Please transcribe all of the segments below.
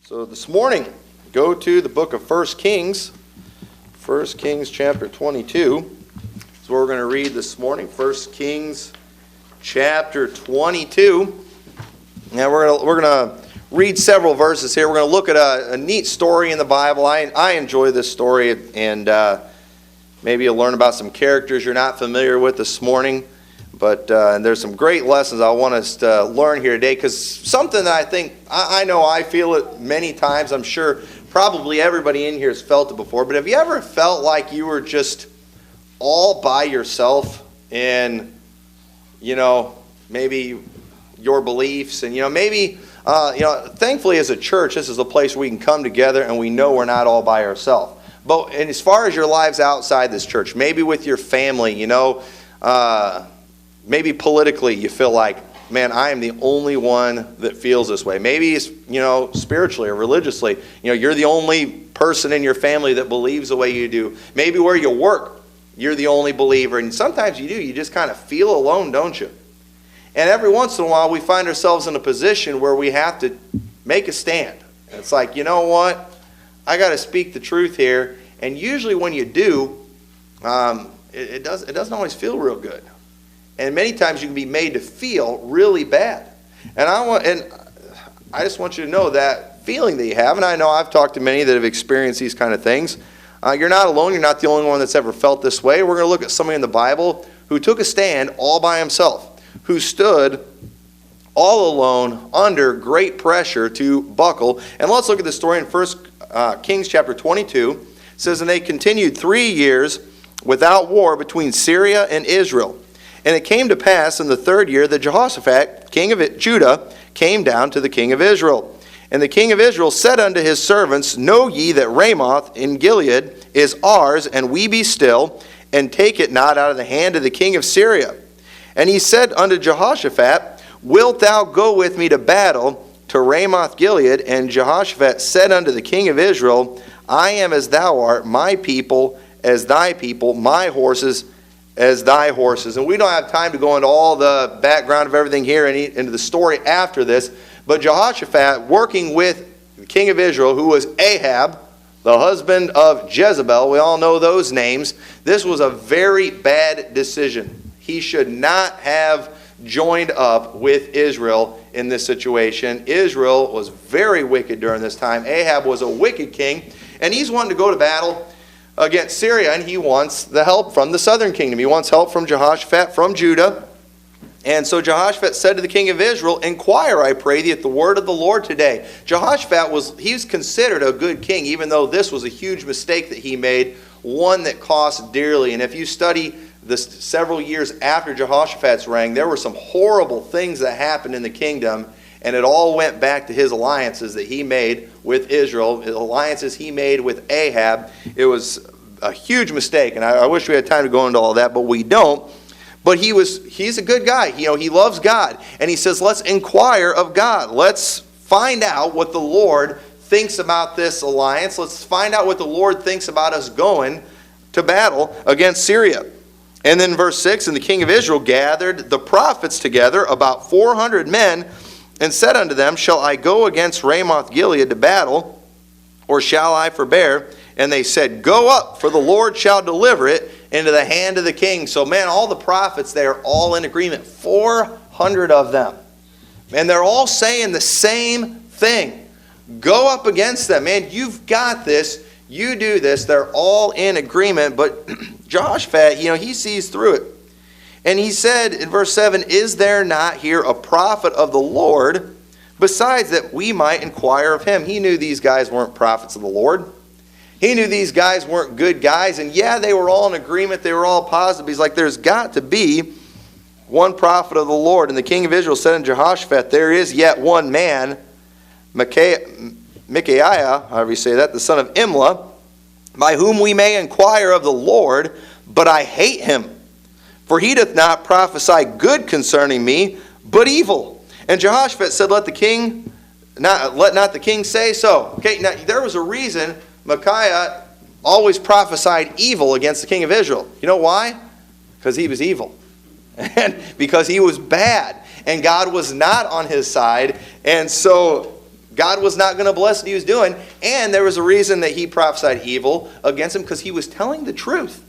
So this morning, go to the book of 1 Kings. 1 Kings chapter 22. That's what we're going to read this morning. 1 Kings chapter 22. Now we're going to read several verses here. We're going to look at a neat story in the Bible. I enjoy this story, and maybe you'll learn about some characters you're not familiar with this morning. But and there's some great lessons I want us to learn here today, because something that I think, I know I feel it many times. I'm sure probably everybody in here has felt it before. But have you ever felt like you were just all by yourself in, maybe your beliefs? And, maybe, thankfully as a church, this is a place where we can come together and we know we're not all by ourselves. But and as far as your lives outside this church, maybe with your family, maybe politically you feel like, man, I am the only one that feels this way. Maybe it's, spiritually or religiously, you're the only person in your family that believes the way you do. Maybe where you work, you're the only believer. And sometimes you do. You just kind of feel alone, don't you? And every once in a while we find ourselves in a position where we have to make a stand. And it's like, you know what? I got to speak the truth here. And usually when you do, it doesn't always feel real good. And many times you can be made to feel really bad. And I just want you to know that feeling that you have, and I know I've talked to many that have experienced these kind of things. You're not alone. You're not the only one that's ever felt this way. We're going to look at somebody in the Bible who took a stand all by himself, who stood all alone under great pressure to buckle. And let's look at the story in 1 Kings chapter 22. It says, "And they continued 3 years without war between Syria and Israel. And it came to pass in the 3rd year that Jehoshaphat, king of Judah, came down to the king of Israel. And the king of Israel said unto his servants, Know ye that Ramoth in Gilead is ours, and we be still, and take it not out of the hand of the king of Syria? And he said unto Jehoshaphat, Wilt thou go with me to battle to Ramoth Gilead? And Jehoshaphat said unto the king of Israel, I am as thou art, my people as thy people, my horses as thy horses." And we don't have time to go into all the background of everything here and into the story after this. But Jehoshaphat, working with the king of Israel, who was Ahab, the husband of Jezebel, we all know those names, this was a very bad decision. He should not have joined up with Israel in this situation. Israel was very wicked during this time. Ahab was a wicked king, and he's wanting to go to battle against Syria, and he wants the help from the southern kingdom. He wants help from Jehoshaphat, from Judah. And so Jehoshaphat said to the king of Israel, Inquire, I pray thee, at the word of the Lord today. Jehoshaphat was considered a good king, even though this was a huge mistake that he made, one that cost dearly. And if you study the several years after Jehoshaphat's reign, there were some horrible things that happened in the kingdom. And it all went back to his alliances that he made with Israel, the alliances he made with Ahab. It was a huge mistake, and I wish we had time to go into all that, but we don't. But he's a good guy. He loves God. And he says, let's inquire of God. Let's find out what the Lord thinks about this alliance. Let's find out what the Lord thinks about us going to battle against Syria. And then verse 6, And the king of Israel gathered the prophets together, about 400 men, and said unto them, Shall I go against Ramoth Gilead to battle, or shall I forbear? And they said, Go up, for the Lord shall deliver it into the hand of the king. So, man, all the prophets, they are all in agreement. 400 of them. And they're all saying the same thing. Go up against them. Man, you've got this. You do this. They're all in agreement. But Jehoshaphat, he sees through it. And he said in verse 7, Is there not here a prophet of the Lord, besides that we might inquire of him? He knew these guys weren't prophets of the Lord. He knew these guys weren't good guys. And yeah, they were all in agreement. They were all positive. He's like, there's got to be one prophet of the Lord. And the king of Israel said unto Jehoshaphat, There is yet one man, Micaiah, however you say that, the son of Imlah, by whom we may inquire of the Lord, but I hate him. For he doth not prophesy good concerning me, but evil. And Jehoshaphat said, Let not the king say so. Okay, now there was a reason Micaiah always prophesied evil against the king of Israel. You know why? Because he was evil. And because he was bad. And God was not on his side. And so God was not going to bless what he was doing. And there was a reason that he prophesied evil against him, because he was telling the truth.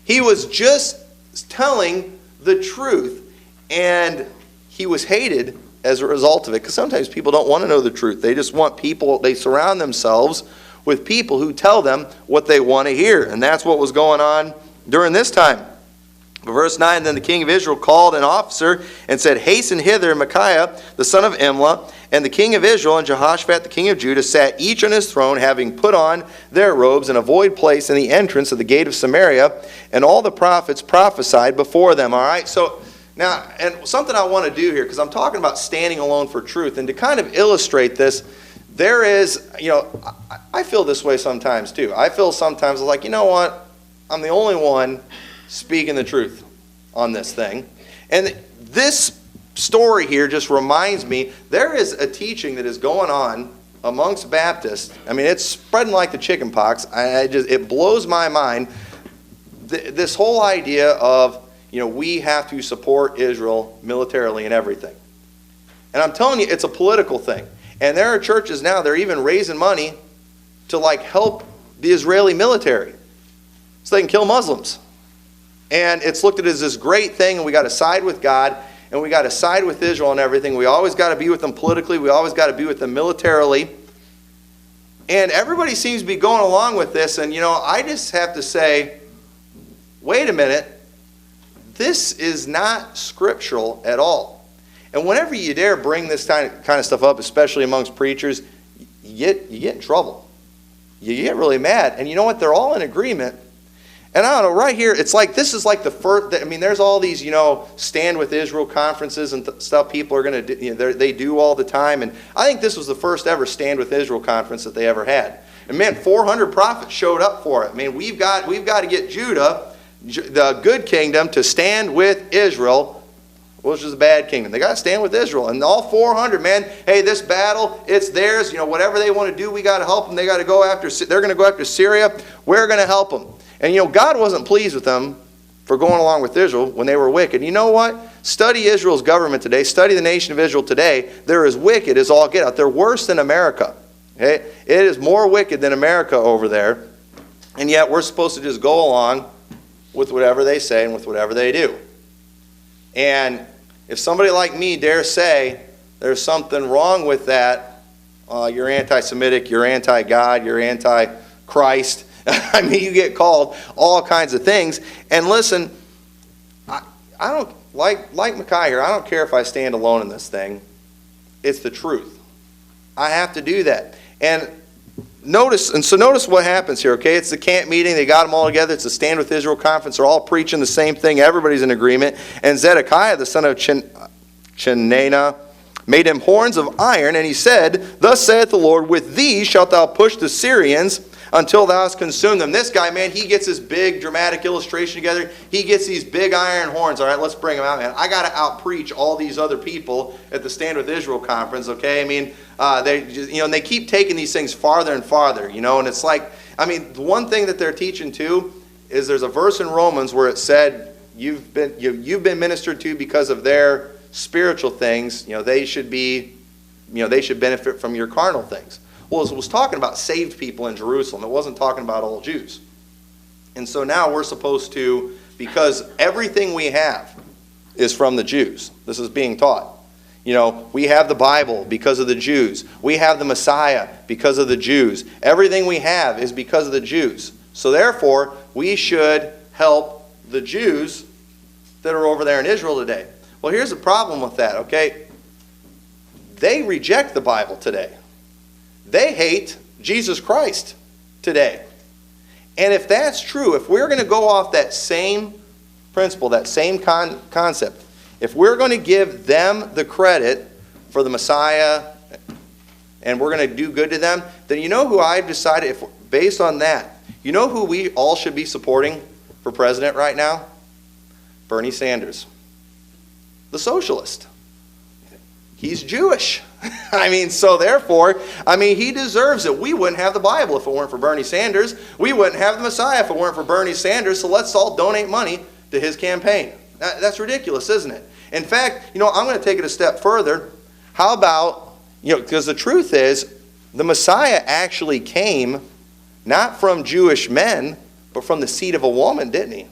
He was just telling the truth. And he was hated as a result of it. Because sometimes people don't want to know the truth. They just want people, they surround themselves with people who tell them what they want to hear. And that's what was going on during this time. Verse 9, then the king of Israel called an officer and said, hasten hither Micaiah, the son of Imlah. And the king of Israel and Jehoshaphat, the king of Judah, sat each on his throne, having put on their robes, in a void place in the entrance of the gate of Samaria. And all the prophets prophesied before them. All right, so now, and something I want to do here, because I'm talking about standing alone for truth. And to kind of illustrate this, there is, I feel this way sometimes too. I feel sometimes like, you know what? I'm the only one speaking the truth on this thing. And this story here just reminds me, there is a teaching that is going on amongst Baptists. I mean, it's spreading like the chicken pox. It blows my mind. This whole idea of, we have to support Israel militarily and everything. And I'm telling you, it's a political thing. And there are churches now, they're even raising money to help the Israeli military so they can kill Muslims. And it's looked at as this great thing, and we got to side with God, and we got to side with Israel and everything. We always got to be with them politically. We always got to be with them militarily. And everybody seems to be going along with this. And, I just have to say, wait a minute. This is not scriptural at all. And whenever you dare bring this kind of stuff up, especially amongst preachers, you get in trouble. You get really mad. And you know what? They're all in agreement. And I don't know, right here, it's like, this is like the first, there's all these, Stand With Israel conferences and stuff people are going to do, they do all the time. And I think this was the first ever Stand With Israel conference that they ever had. And man, 400 prophets showed up for it. We've got to get Judah, the good kingdom, to stand with Israel, which is a bad kingdom. They got to stand with Israel. And all 400, man, hey, this battle, it's theirs. Whatever they want to do, we got to help them. They're going to go after Syria. We're going to help them. And God wasn't pleased with them for going along with Israel when they were wicked. You know what? Study Israel's government today. Study the nation of Israel today. They're as wicked as all get out. They're worse than America. Okay? It is more wicked than America over there. And yet we're supposed to just go along with whatever they say and with whatever they do. And if somebody like me dare say there's something wrong with that, you're anti-Semitic, you're anti-God, you're anti-Christ. You get called all kinds of things. And listen, I don't, like Micaiah here, I don't care if I stand alone in this thing. It's the truth. I have to do that. And notice what happens here, okay? It's the camp meeting. They got them all together. It's the Stand With Israel conference. They're all preaching the same thing. Everybody's in agreement. And Zedekiah, the son of Chenaanah, made him horns of iron, and he said, thus saith the Lord, with these shalt thou push the Syrians until thou hast consumed them. This guy, man, he gets this big dramatic illustration together. He gets these big iron horns. All right, let's bring them out, man. I got to out-preach all these other people at the Stand With Israel conference, okay? They keep taking these things farther and farther, and it's like, the one thing that they're teaching too is there's a verse in Romans where it said, you've been ministered to because of their spiritual things. They should benefit from your carnal things. Well, it was talking about saved people in Jerusalem. It wasn't talking about all Jews. And so now we're supposed to, because everything we have is from the Jews. This is being taught. We have the Bible because of the Jews. We have the Messiah because of the Jews. Everything we have is because of the Jews. So therefore, we should help the Jews that are over there in Israel today. Well, here's the problem with that, okay? They reject the Bible today. They hate Jesus Christ today. And if that's true, if we're going to go off that same principle, that same concept, if we're going to give them the credit for the Messiah and we're going to do good to them, then you know who I've decided, based on that, you know who we all should be supporting for president right now? Bernie Sanders, the socialist. He's Jewish. So therefore, he deserves it. We wouldn't have the Bible if it weren't for Bernie Sanders. We wouldn't have the Messiah if it weren't for Bernie Sanders. So let's all donate money to his campaign. That's ridiculous, isn't it? In fact, I'm going to take it a step further. How about, because the truth is, the Messiah actually came not from Jewish men, but from the seed of a woman, didn't he?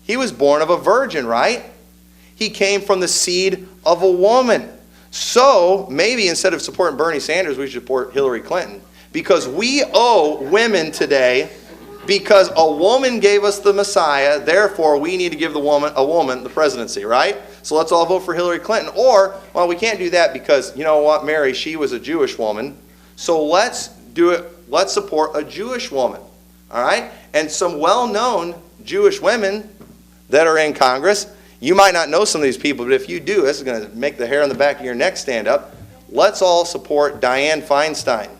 He was born of a virgin, right? He came from the seed of a woman. So maybe instead of supporting Bernie Sanders, we should support Hillary Clinton. Because we owe women today, because a woman gave us the Messiah, therefore we need to give a woman the presidency, right? So let's all vote for Hillary Clinton. Or, well, we can't do that because, you know what, Mary, she was a Jewish woman. So let's do it, let's support a Jewish woman, all right? And some well-known Jewish women that are in Congress, you might not know some of these people, but if you do, this is going to make the hair on the back of your neck stand up. Let's all support Dianne Feinstein.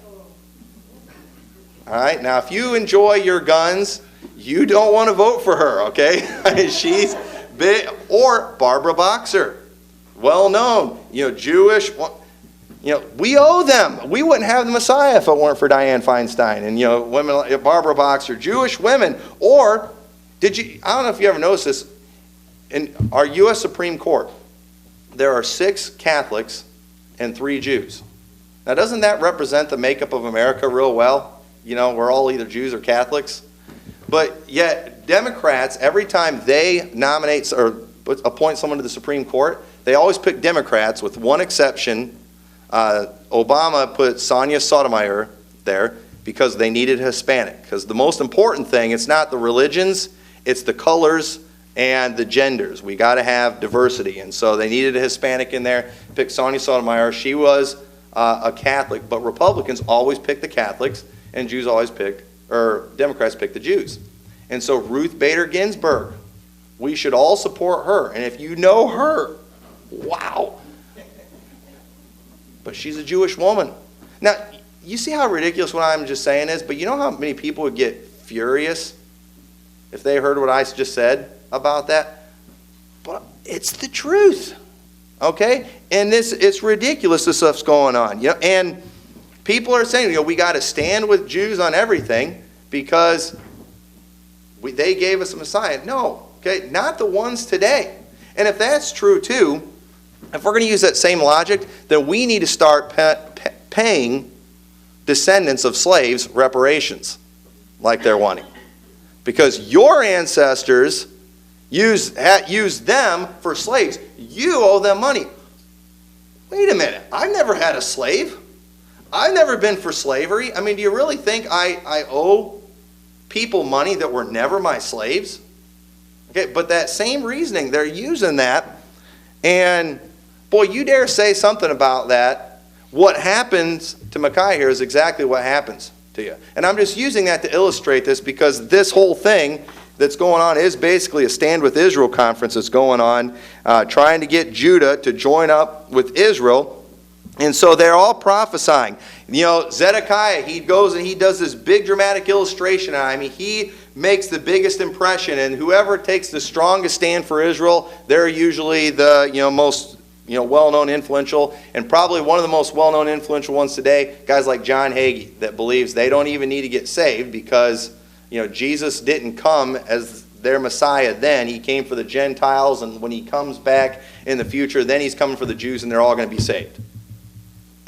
All right, now if you enjoy your guns, you don't want to vote for her, okay? She's big. Or Barbara Boxer, well known, Jewish. We owe them. We wouldn't have the Messiah if it weren't for Dianne Feinstein and women like Barbara Boxer, Jewish women. Or I don't know if you ever noticed this, in our U.S. Supreme Court, there are 6 Catholics and 3 Jews. Now, doesn't that represent the makeup of America real well? We're all either Jews or Catholics. But yet, Democrats, every time they nominate or appoint someone to the Supreme Court, they always pick Democrats, with one exception. Obama put Sonia Sotomayor there because they needed Hispanic. Because the most important thing, it's not the religions, it's the colors and the genders. We got to have diversity. And so they needed a Hispanic in there, picked Sonia Sotomayor. She was a Catholic, but Republicans always pick the Catholics, and Democrats pick the Jews. And so Ruth Bader Ginsburg, we should all support her. And if you know her, wow. But she's a Jewish woman. Now, you see how ridiculous what I'm just saying is, but you know how many people would get furious if they heard what I just said about that? But it's the truth, okay? And it's ridiculous, this stuff's going on. And people are saying, we got to stand with Jews on everything because they gave us a Messiah. No, okay, not the ones today. And if that's true too, if we're going to use that same logic, then we need to start paying descendants of slaves reparations like they're wanting. Because your ancestors used them for slaves. You owe them money. Wait a minute, I've never had a slave. I've never been for slavery. I mean, do you really think I owe people money that were never my slaves? Okay, but that same reasoning, they're using that. And boy, you dare say something about that. What happens to Micaiah here is exactly what happens to you. And I'm just using that to illustrate this because this whole thing that's going on is basically a Stand With Israel conference that's going on, trying to get Judah to join up with Israel. And so they're all prophesying. Zedekiah, he goes and he does this big dramatic illustration. I mean, he makes the biggest impression, and whoever takes the strongest stand for Israel, they're usually the most well-known, influential, and probably one of the most well-known, influential ones today, guys like John Hagee, that believes they don't even need to get saved because Jesus didn't come as their Messiah then. He came for the Gentiles, and when he comes back in the future, then he's coming for the Jews, and they're all going to be saved.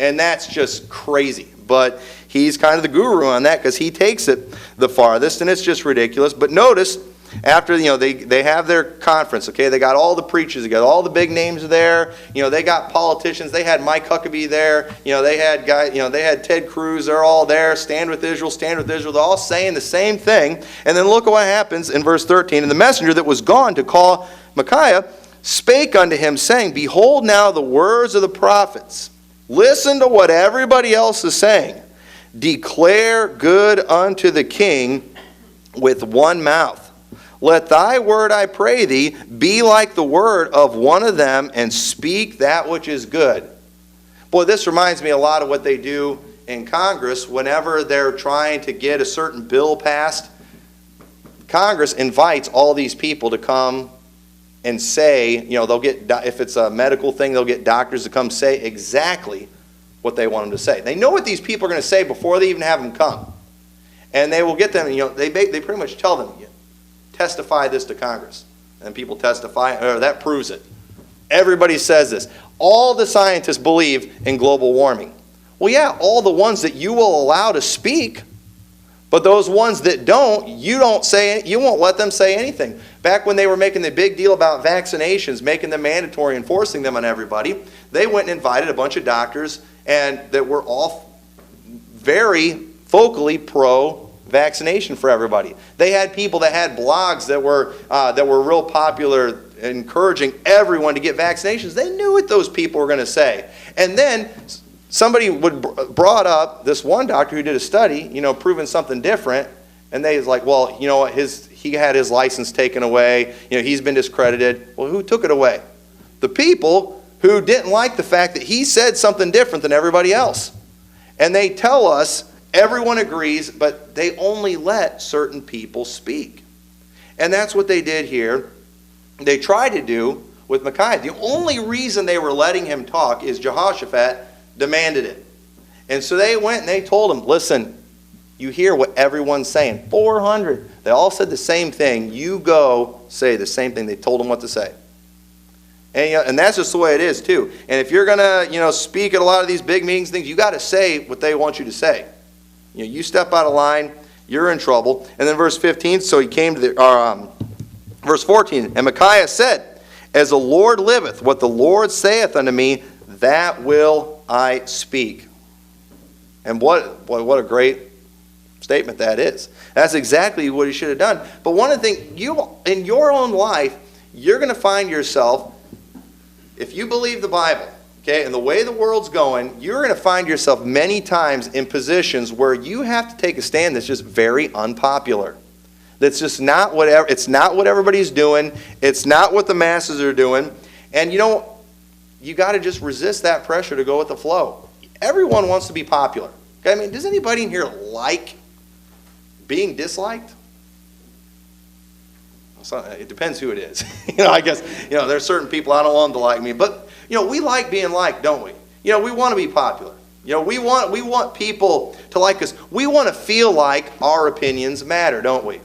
And that's just crazy. But he's kind of the guru on that because he takes it the farthest, and it's just ridiculous. But notice, after they have their conference, okay, they got all the preachers together, all the big names there. They got politicians. They had Mike Huckabee there. They had they had Ted Cruz. They're all there. Stand with Israel. Stand with Israel. They're all saying the same thing. And then look at what happens in verse 13. And the messenger that was gone to call Micaiah spake unto him, saying, Behold now the words of the prophets. Listen to what everybody else is saying. Declare good unto the king with one mouth. Let thy word, I pray thee, be like the word of one of them, and speak that which is good. Boy, this reminds me a lot of what they do in Congress whenever they're trying to get a certain bill passed. Congress invites all these people to come and say, they'll get, if it's a medical thing, they'll get doctors to come say exactly what they want them to say. They know what these people are going to say before they even have them come. And they will get them, they pretty much tell them, testify this to Congress. And people testify, that proves it. Everybody says this. all the scientists believe in global warming. Well, yeah, all the ones that you will allow to speak, but those ones that don't, you won't let them say anything. Back when they were making the big deal about vaccinations, making them mandatory, enforcing them on everybody, they went and invited a bunch of doctors and that were all very vocally pro-vaccination for everybody. They had people that had blogs that were real popular, encouraging everyone to get vaccinations. They knew what those people were going to say. And then somebody brought up this one doctor who did a study, proving something different, and they was like, well, you know what, he had his license taken away, he's been discredited. Well, who took it away? The people who didn't like the fact that he said something different than everybody else. And they tell us everyone agrees, but they only let certain people speak. And that's what they did here. They tried to do with Micaiah. The only reason they were letting him talk is Jehoshaphat demanded it. And so they went and they told him, listen, you hear what everyone's saying. 400. They all said the same thing. You go say the same thing. They told him what to say. And that's just the way it is too. And if you're going to speak at a lot of these big meetings, things, you got to say what they want you to say. You step out of line, you're in trouble. And then verse 15, so he came to verse 14, and Micaiah said, as the Lord liveth, what the Lord saith unto me, that will I speak. And what a great statement that is. That's exactly what he should have done. But one of the things, in your own life, you're going to find yourself, if you believe the Bible, okay, and the way the world's going, you're going to find yourself many times in positions where you have to take a stand that's just very unpopular. That's just not whatever. It's not what everybody's doing. It's not what the masses are doing. And you got to just resist that pressure to go with the flow. Everyone wants to be popular. Okay? I mean, does anybody in here like being disliked? It depends who it is. I guess, there's certain people I don't want them to like me. But, we like being liked, don't we? We want to be popular. We want people to like us. We want to feel like our opinions matter, don't we?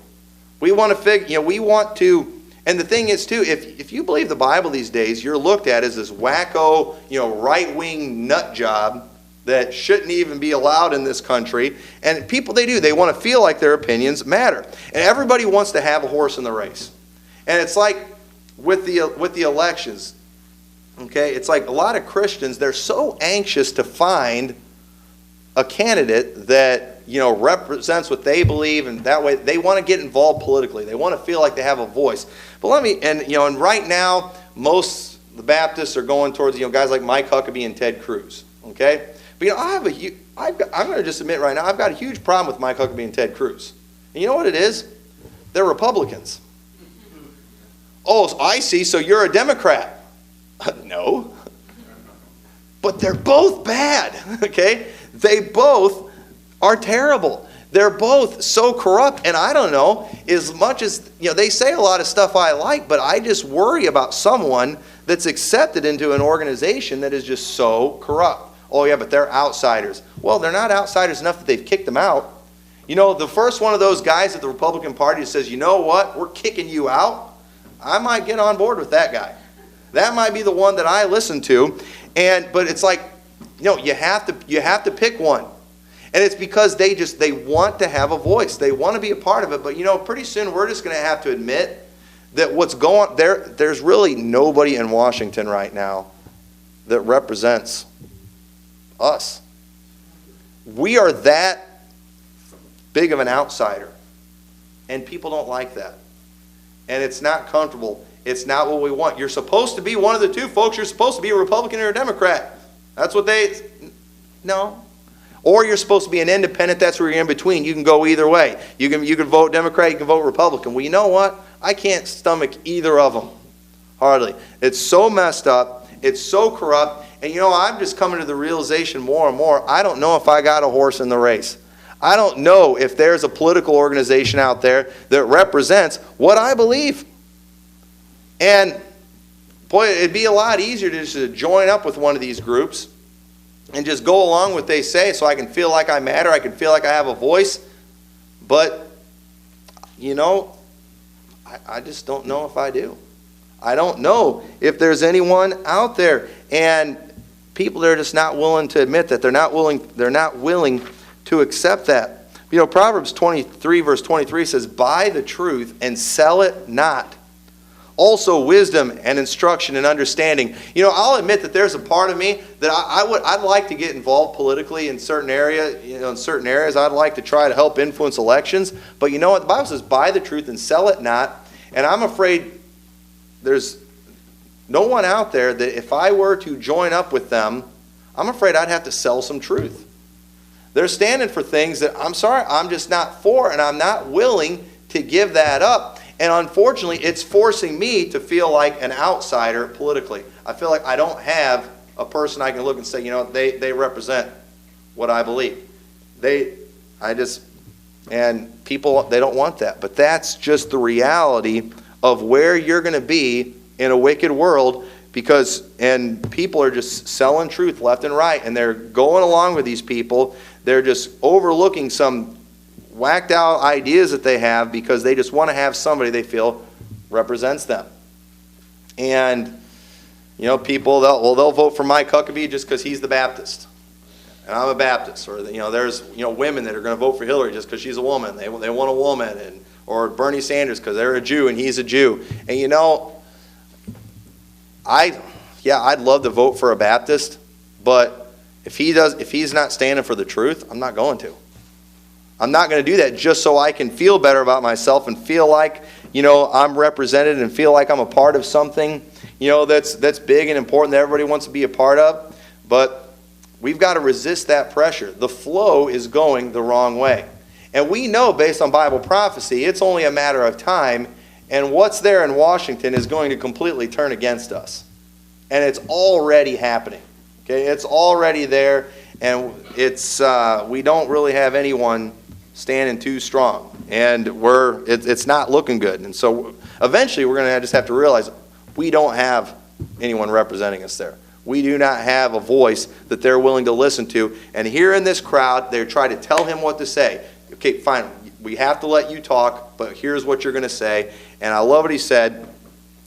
We want to and the thing is too, if you believe the Bible these days, you're looked at as this wacko, right-wing nut job that shouldn't even be allowed in this country. And people, they want to feel like their opinions matter. And everybody wants to have a horse in the race. And it's like with the elections, okay? It's like a lot of Christians, they're so anxious to find a candidate that, represents what they believe, and that way they want to get involved politically. They want to feel like they have a voice. But and right now, most the Baptists are going towards, guys like Mike Huckabee and Ted Cruz, okay? But I'm going to just admit right now, I've got a huge problem with Mike Huckabee and Ted Cruz. And you know what it is? They're Republicans. Oh, I see, so you're a Democrat. No. But they're both bad, okay? They both are terrible. They're both so corrupt, and I don't know, as much as, they say a lot of stuff I like, but I just worry about someone that's accepted into an organization that is just so corrupt. Oh, yeah, but they're outsiders. Well, they're not outsiders enough that they've kicked them out. The first one of those guys at the Republican Party that says, you know what, we're kicking you out, I might get on board with that guy. That might be the one that I listen to. But it's like, you have to pick one. And it's because they want to have a voice. They want to be a part of it. But, pretty soon we're just going to have to admit that what's going there's really nobody in Washington right now that represents us. We are that big of an outsider. And people don't like that. And it's not comfortable. It's not what we want. You're supposed to be one of the two, folks. You're supposed to be a Republican or a Democrat. That's what no. Or you're supposed to be an independent. That's where you're in between. You can go either way. You can vote Democrat. You can vote Republican. Well, you know what? I can't stomach either of them. Hardly. It's so messed up. It's so corrupt. And I'm just coming to the realization more and more, I don't know if I got a horse in the race. I don't know if there's a political organization out there that represents what I believe. And boy, it'd be a lot easier to just join up with one of these groups and just go along with what they say so I can feel like I matter, I can feel like I have a voice. But, I just don't know if I do. I don't know if there's anyone out there. And people are just not willing to admit that. They're not willing to accept that. You know, Proverbs 23 verse 23 says, "Buy the truth and sell it not. Also wisdom and instruction and understanding." You know, I'll admit that there's a part of me that I'd like to get involved politically in certain area. You know, in certain areas, I'd like to try to help influence elections. But you know what? The Bible says, "Buy the truth and sell it not." And I'm afraid there's no one out there that if I were to join up with them, I'm afraid I'd have to sell some truth. They're standing for things that, I'm sorry, I'm just not for, and I'm not willing to give that up. And unfortunately, it's forcing me to feel like an outsider politically. I feel like I don't have a person I can look and say, you know, they represent what I believe. And people, they don't want that. But that's just the reality of where you're going to be in a wicked world, and people are just selling truth left and right, and they're going along with these people. They're just overlooking some whacked out ideas that they have because they just want to have somebody they feel represents them. And you know, people, they'll vote for Mike Huckabee just because he's the Baptist, and I'm a Baptist. Or you know, there's women that are going to vote for Hillary just because she's a woman. They want a woman, or Bernie Sanders because they're a Jew and he's a Jew. And you know, I'd love to vote for a Baptist, but if he's not standing for the truth, I'm not going to. I'm not going to do that just so I can feel better about myself and feel like, you know, I'm represented and feel like I'm a part of something, you know, that's big and important that everybody wants to be a part of. But we've got to resist that pressure. The flow is going the wrong way. And we know, based on Bible prophecy, it's only a matter of time, and what's there in Washington is going to completely turn against us. And it's already happening. Okay, it's already there, and we don't really have anyone standing too strong, and it's not looking good. And so eventually we're going to just have to realize we don't have anyone representing us there. We do not have a voice that they're willing to listen to. And here in this crowd, they try to tell him what to say. Okay, fine, we have to let you talk, but here's what you're going to say. And I love what he said.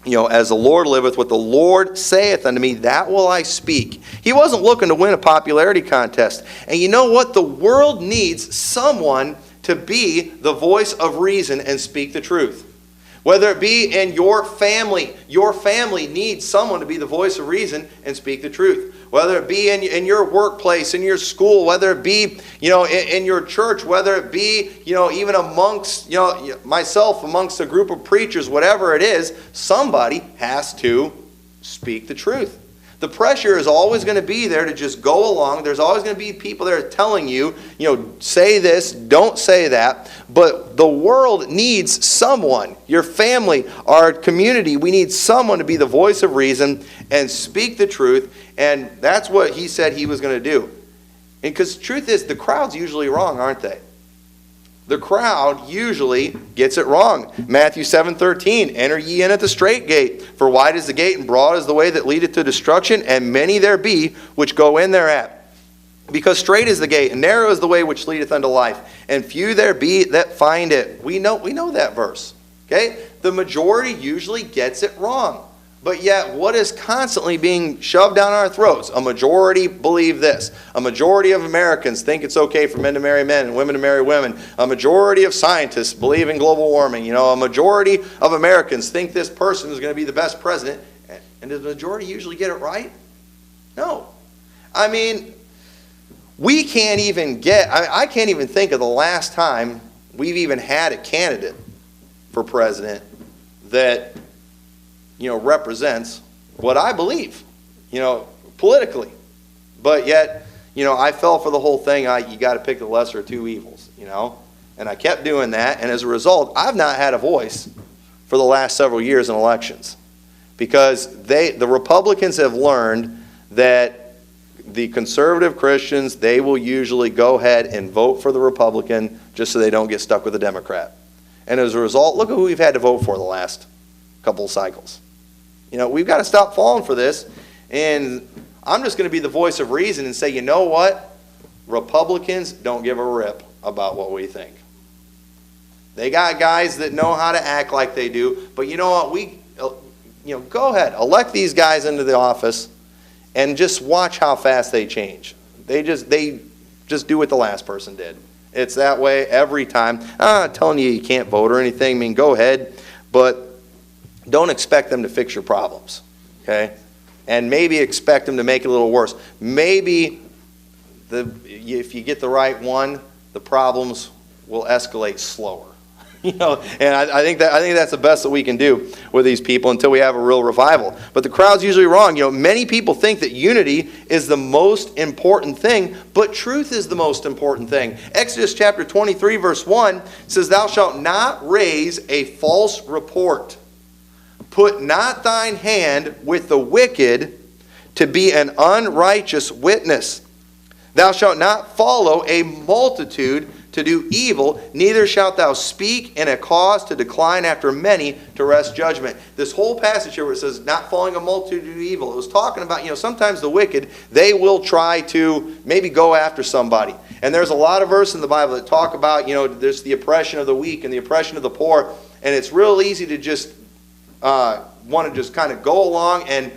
You know, as the Lord liveth, what the Lord saith unto me, that will I speak. He wasn't looking to win a popularity contest. And you know what? The world needs someone to be the voice of reason and speak the truth. Whether it be in your family needs someone to be the voice of reason and speak the truth. Whether it be in your workplace, in your school, whether it be, you know, in your church, whether it be, you know, even amongst, you know, myself, amongst a group of preachers, whatever it is, somebody has to speak the truth. The pressure is always going to be there to just go along. There's always going to be people there telling you, you know, say this, don't say that. But the world needs someone, your family, our community, we need someone to be the voice of reason and speak the truth. And that's what he said he was going to do. And because the truth is, the crowd's usually wrong, aren't they? The crowd usually gets it wrong. Matthew 7:13, enter ye in at the strait gate, for wide is the gate and broad is the way that leadeth to destruction, and many there be which go in thereat. Because strait is the gate, and narrow is the way which leadeth unto life, and few there be that find it. We know that verse. Okay? The majority usually gets it wrong. But yet, what is constantly being shoved down our throats? A majority believe this. A majority of Americans think it's okay for men to marry men and women to marry women. A majority of scientists believe in global warming. You know, a majority of Americans think this person is going to be the best president. And does the majority usually get it right? No. I mean, I can't even think of the last time we've even had a candidate for president that, you know, represents what I believe, you know, politically. But yet, you know, I fell for the whole thing. You got to pick the lesser of two evils, you know. And I kept doing that. And as a result, I've not had a voice for the last several years in elections. Because the Republicans have learned that the conservative Christians, they will usually go ahead and vote for the Republican just so they don't get stuck with the Democrat. And as a result, look at who we've had to vote for the last couple of cycles. You know, we've got to stop falling for this. And I'm just going to be the voice of reason and say, you know what? Republicans don't give a rip about what we think. They got guys that know how to act like they do. But you know what? go ahead, elect these guys into the office and just watch how fast they change. They just do what the last person did. It's that way every time. I'm not telling you can't vote or anything. I mean, go ahead, but don't expect them to fix your problems, okay? And maybe expect them to make it a little worse. Maybe if you get the right one, the problems will escalate slower. And I think that's the best that we can do with these people until we have a real revival. But the crowd's usually wrong. Many people think that unity is the most important thing, but truth is the most important thing. Exodus chapter 23, verse 1 says, "Thou shalt not raise a false report. Put not thine hand with the wicked to be an unrighteous witness. Thou shalt not follow a multitude to do evil, neither shalt thou speak in a cause to decline after many to wrest judgment." This whole passage here where it says not following a multitude to do evil, it was talking about, sometimes the wicked, they will try to maybe go after somebody. And there's a lot of verses in the Bible that talk about, there's the oppression of the weak and the oppression of the poor, and it's real easy to just want to just kind of go along and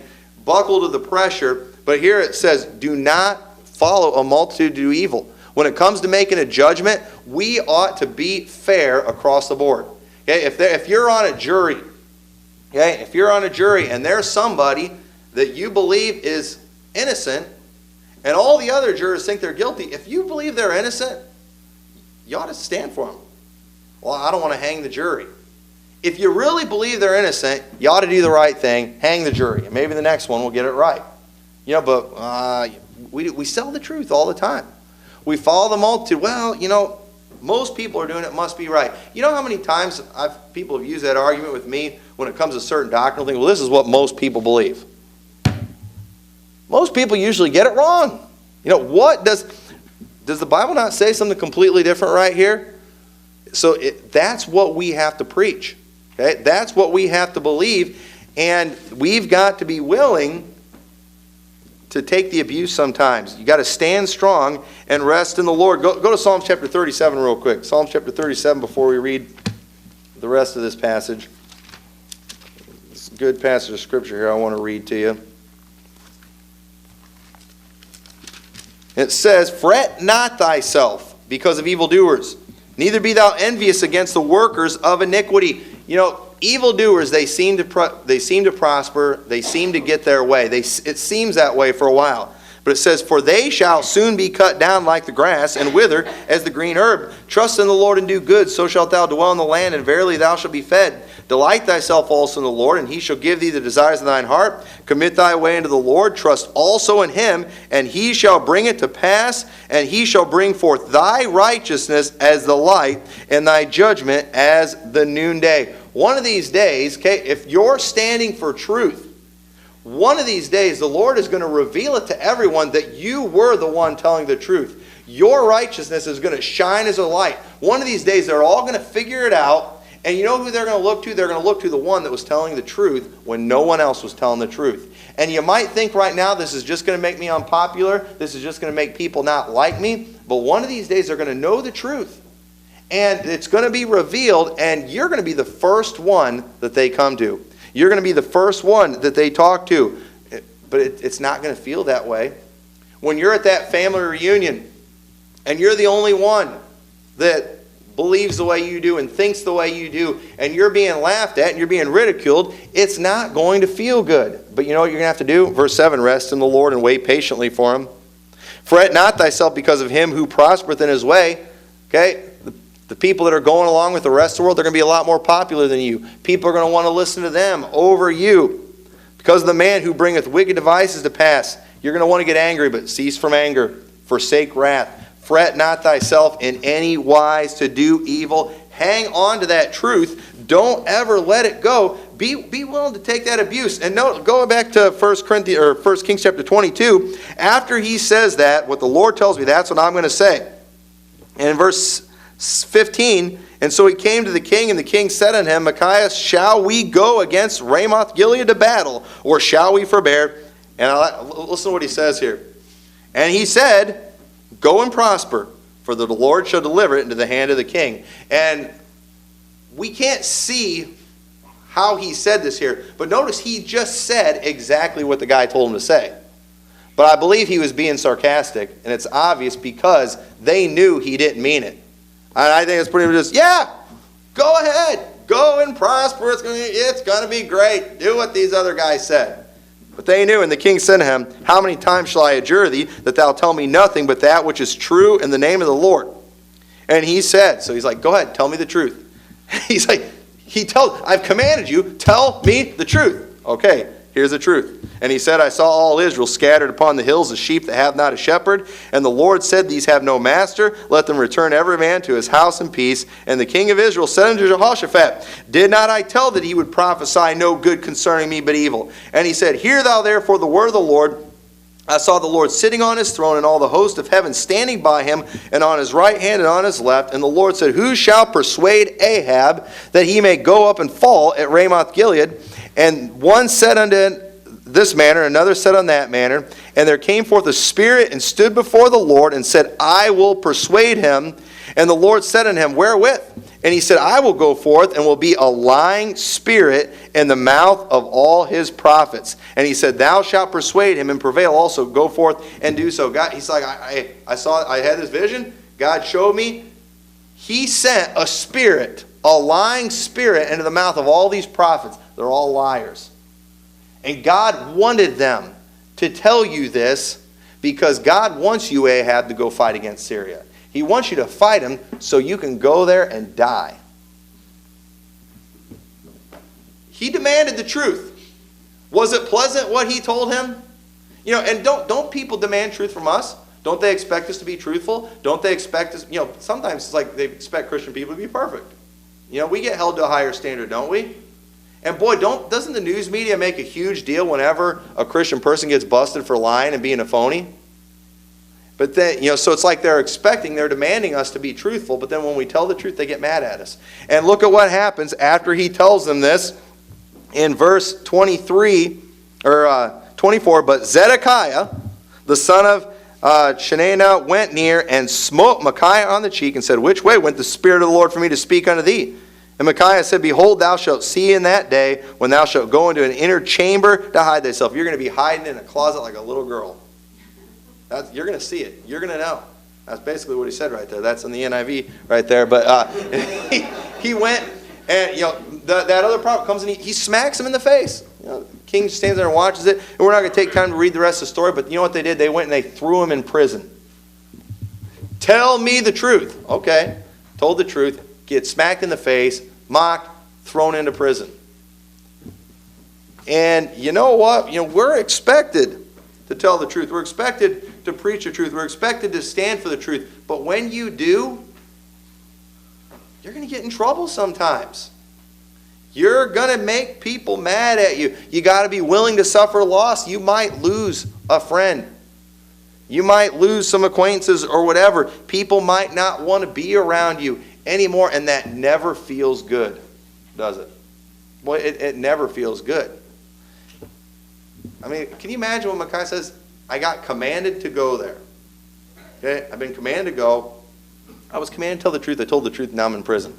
buckle to the pressure. But here it says, do not follow a multitude to do evil. When it comes to making a judgment, we ought to be fair across the board. Okay? If you're on a jury, and there's somebody that you believe is innocent, and all the other jurors think they're guilty, if you believe they're innocent, you ought to stand for them. Well, I don't want to hang the jury. If you really believe they're innocent, you ought to do the right thing, hang the jury, and maybe the next one will get it right. But we sell the truth all the time. We follow the multitude. Well, most people are doing it, must be right. You know how many times people have used that argument with me when it comes to certain doctrinal things? Well, this is what most people believe. Most people usually get it wrong. What does the Bible not say something completely different right here? So that's what we have to preach. Okay? That's what we have to believe, and we've got to be willing to take the abuse sometimes. You got to stand strong and rest in the Lord. Go to Psalm chapter 37 real quick. Psalm chapter 37 before we read the rest of this passage. It's a good passage of scripture here I want to read to you. It says, "Fret not thyself because of evildoers, neither be thou envious against the workers of iniquity." Evildoers, they seem to prosper. They seem to get their way. It seems that way for a while. But it says, "For they shall soon be cut down like the grass, and wither as the green herb. Trust in the Lord and do good, so shalt thou dwell in the land, and verily thou shalt be fed. Delight thyself also in the Lord, and he shall give thee the desires of thine heart. Commit thy way unto the Lord, trust also in him, and he shall bring it to pass, and he shall bring forth thy righteousness as the light, and thy judgment as the noonday." One of these days, if you're standing for truth, one of these days the Lord is going to reveal it to everyone that you were the one telling the truth. Your righteousness is going to shine as a light. One of these days they're all going to figure it out, and you know who they're going to look to? They're going to look to the one that was telling the truth when no one else was telling the truth. And you might think right now this is just going to make me unpopular, this is just going to make people not like me, but one of these days they're going to know the truth. And it's going to be revealed, and you're going to be the first one that they come to. You're going to be the first one that they talk to. But it's not going to feel that way. When you're at that family reunion, and you're the only one that believes the way you do and thinks the way you do, and you're being laughed at and you're being ridiculed, it's not going to feel good. But you know what you're going to have to do? Verse 7, "Rest in the Lord and wait patiently for him. Fret not thyself because of him who prospereth in his way." Okay? The people that are going along with the rest of the world, they're going to be a lot more popular than you. People are going to want to listen to them over you. "Because of the man who bringeth wicked devices to pass." You're going to want to get angry, but cease from anger. "Forsake wrath. Fret not thyself in any wise to do evil." Hang on to that truth. Don't ever let it go. Be willing to take that abuse. And note, go back to 1 Kings chapter 22. After he says that, what the Lord tells me, that's what I'm going to say. And in verse 15, "And so he came to the king, and the king said unto him, Micaiah, shall we go against Ramoth Gilead to battle, or shall we forbear?" And listen to what he says here. "And he said, Go and prosper, for the Lord shall deliver it into the hand of the king." And we can't see how he said this here. But notice he just said exactly what the guy told him to say. But I believe he was being sarcastic, and it's obvious because they knew he didn't mean it. And I think it's pretty much just, yeah, go ahead. Go and prosper. It's going to be great. Do what these other guys said. But they knew, and the king said to him, how many times shall I adjure thee that thou tell me nothing but that which is true in the name of the Lord? And he said, so he's like, go ahead, tell me the truth. He's like, I've commanded you, tell me the truth. Okay, here's the truth. And he said, I saw all Israel scattered upon the hills as sheep that have not a shepherd. And the Lord said, these have no master. Let them return every man to his house in peace. And the king of Israel said unto Jehoshaphat, did not I tell that he would prophesy no good concerning me but evil? And he said, hear thou therefore the word of the Lord. I saw the Lord sitting on his throne, and all the host of heaven standing by him, and on his right hand and on his left. And the Lord said, who shall persuade Ahab that he may go up and fall at Ramoth Gilead? And one said unto this manner, another said on that manner. And there came forth a spirit and stood before the Lord and said, I will persuade him. And the Lord said unto him, wherewith? And he said, I will go forth and will be a lying spirit in the mouth of all his prophets. And he said, thou shalt persuade him and prevail also. Go forth and do so. God, he's like, I had this vision. God showed me. He sent a spirit, a lying spirit into the mouth of all these prophets. They're all liars. And God wanted them to tell you this because God wants you, Ahab, to go fight against Syria. He wants you to fight him so you can go there and die. He demanded the truth. Was it pleasant what he told him? And don't people demand truth from us? Don't they expect us to be truthful? Don't they expect us, sometimes it's like they expect Christian people to be perfect. We get held to a higher standard, don't we? And boy, doesn't the news media make a huge deal whenever a Christian person gets busted for lying and being a phony? But then, so it's like they're demanding us to be truthful, but then when we tell the truth, they get mad at us. And look at what happens after he tells them this in verse 23, or 24. But Zedekiah, the son of Chenaanah, went near and smote Micaiah on the cheek and said, which way went the Spirit of the Lord for me to speak unto thee? And Micaiah said, behold, thou shalt see in that day when thou shalt go into an inner chamber to hide thyself. You're going to be hiding in a closet like a little girl. You're going to see it. You're going to know. That's basically what he said right there. That's in the NIV right there. But he went, and that other prophet comes and he smacks him in the face. The king stands there and watches it. And we're not going to take time to read the rest of the story, but you know what they did? They went and they threw him in prison. Tell me the truth. Okay. Told the truth. Get smacked in the face, mocked, thrown into prison. And you know what? We're expected to tell the truth. We're expected to preach the truth. We're expected to stand for the truth. But when you do, you're going to get in trouble sometimes. You're going to make people mad at you. You got to be willing to suffer loss. You might lose a friend. You might lose some acquaintances or whatever. People might not want to be around you anymore, and that never feels good, does it? Well, it never feels good. I mean, can you imagine when Micaiah says, I got commanded to go there. Okay, I've been commanded to go. I was commanded to tell the truth. I told the truth, now I'm in prison.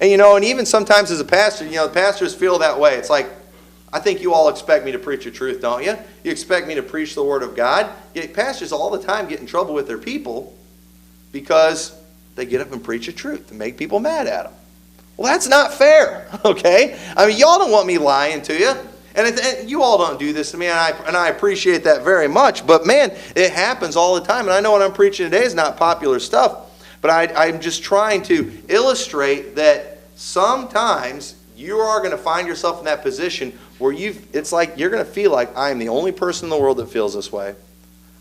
And and even sometimes as a pastor, the pastors feel that way. It's like, I think you all expect me to preach the truth, don't you? You expect me to preach the Word of God. Yet pastors all the time get in trouble with their people because they get up and preach the truth and make people mad at them. Well, that's not fair, okay? I mean, y'all don't want me lying to you. And you all don't do this to me, and I appreciate that very much. But man, it happens all the time. And I know what I'm preaching today is not popular stuff. But I'm just trying to illustrate that sometimes you are going to find yourself in that position where it's like you're going to feel like I'm the only person in the world that feels this way.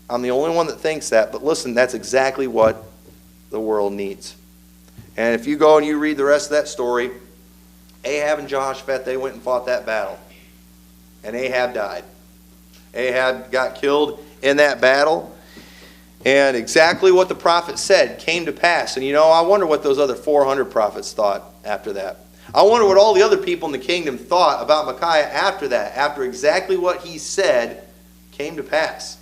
I'm the only one that thinks that. But listen, that's exactly what the world needs. And if you go and you read the rest of that story, Ahab and Jehoshaphat, they went and fought that battle. And Ahab died. Ahab got killed in that battle. And exactly what the prophet said came to pass. And I wonder what those other 400 prophets thought after that. I wonder what all the other people in the kingdom thought about Micaiah after that, after exactly what he said came to pass.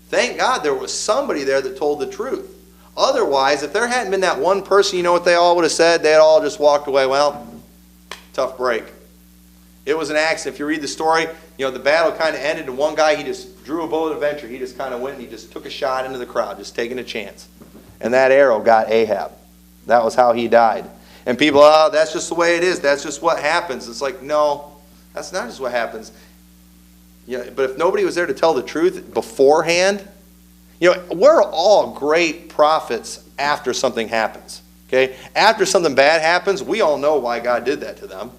Thank God there was somebody there that told the truth. Otherwise, if there hadn't been that one person, you know what they all would have said? They had all just walked away, well, tough break. It was an accident. If you read the story, the battle kind of ended, and one guy, he just drew a bow of adventure. He just kind of went and he just took a shot into the crowd, just taking a chance. And that arrow got Ahab. That was how he died. And people, that's just the way it is. That's just what happens. It's like, no, that's not just what happens. But if nobody was there to tell the truth beforehand, we're all great prophets after something happens. Okay? After something bad happens, we all know why God did that to them.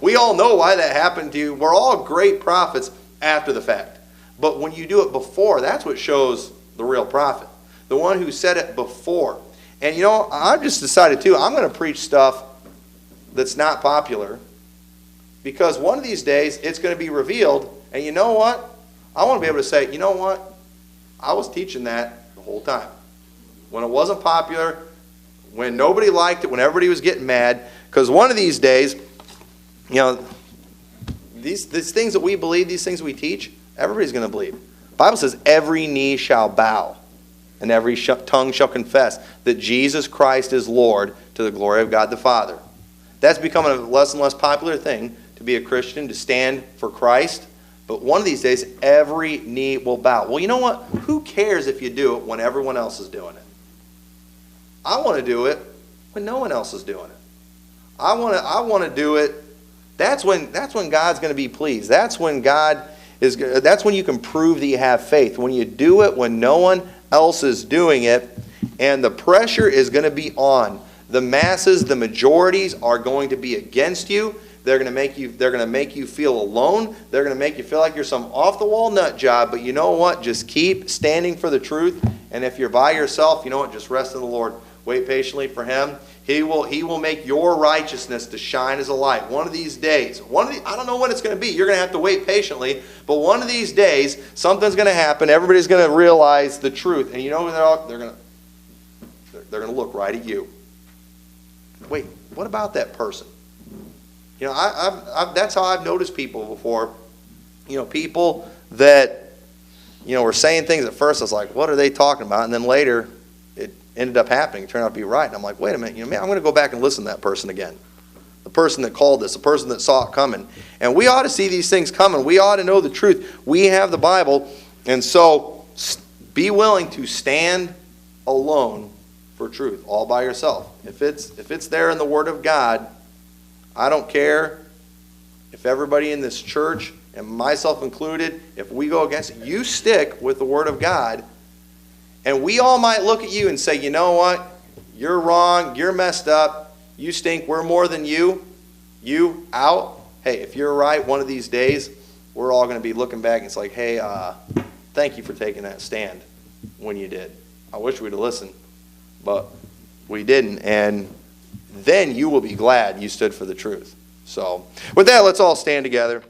We all know why that happened to you. We're all great prophets after the fact. But when you do it before, that's what shows the real prophet. The one who said it before. And I've just decided too, I'm going to preach stuff that's not popular, because one of these days it's going to be revealed. And you know what? I want to be able to say, you know what? I was teaching that the whole time. When it wasn't popular, when nobody liked it, when everybody was getting mad. Because one of these days, these things that we believe, these things we teach, everybody's going to believe. The Bible says every knee shall bow and every tongue shall confess that Jesus Christ is Lord, to the glory of God the Father. That's becoming a less and less popular thing to be a Christian, to stand for Christ. But one of these days, every knee will bow. Well, you know what? Who cares if you do it when everyone else is doing it? I want to do it when no one else is doing it. I want to do it. That's when God's going to be pleased. That's when that's when you can prove that you have faith. When you do it when no one else is doing it, and the pressure is going to be on. The masses, the majorities are going to be against you. They're going to make you feel alone. They're going to make you feel like you're some off-the-wall nut job. But you know what? Just keep standing for the truth. And if you're by yourself, you know what? Just rest in the Lord. Wait patiently for Him. He will make your righteousness to shine as a light. One of these days, I don't know when it's going to be. You're going to have to wait patiently. But one of these days, something's going to happen. Everybody's going to realize the truth. And you know what? They're going to look right at you. Wait, what about that person? That's how I've noticed people before. People that, were saying things at first. I was like, what are they talking about? And then later, it ended up happening. It turned out to be right. And I'm like, wait a minute. I'm going to go back and listen to that person again. The person that called this, the person that saw it coming. And we ought to see these things coming. We ought to know the truth. We have the Bible. And so be willing to stand alone for truth, all by yourself. If it's there in the Word of God, I don't care if everybody in this church, and myself included, if we go against it, you stick with the Word of God. And we all might look at you and say, you know what? You're wrong. You're messed up. You stink. We're more than you. You out. Hey, if you're right, one of these days, we're all going to be looking back and it's like, hey, thank you for taking that stand when you did. I wish we'd have listened, but we didn't. And then you will be glad you stood for the truth. So with that, let's all stand together.